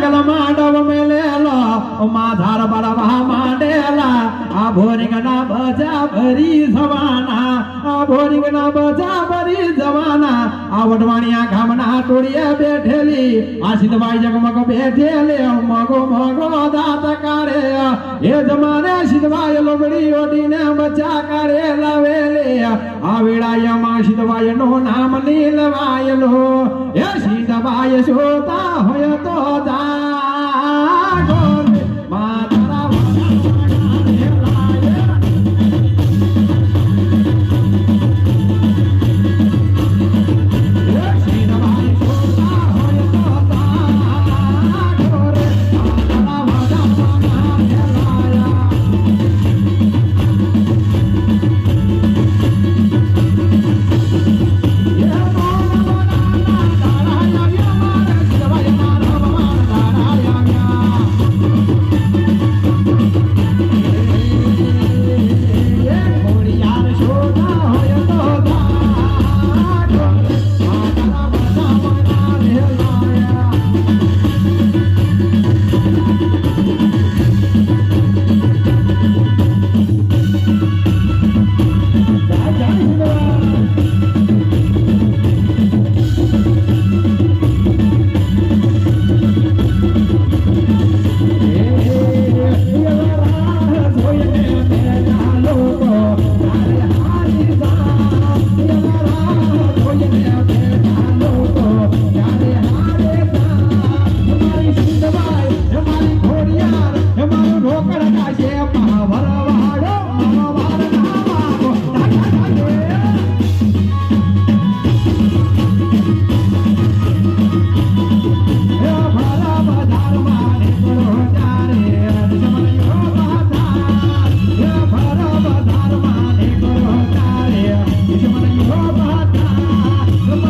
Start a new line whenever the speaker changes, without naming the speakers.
સકલ માંડવ મેલેલો માધાર બળવા માંડેલા આ ભોરિંગના બજા ભરી જવાના આ ભોરિંગના બજા ભરી જવાના આ વડવાણિયા ગામના ટોળીએ બેઠેલી આ સિદ્ધભાઈ જગમગ બેઠેલે મગો મગો દાંત કાઢે એ જમાને સિદ્ધભાઈ લોગડી ઓઢીને બચા કાઢે લાવેલે આ વેળાયામાં સિદ્ધભાઈ નું નામ નીલવાયેલો એ સિદ્ધભાઈ શોતા હોય તો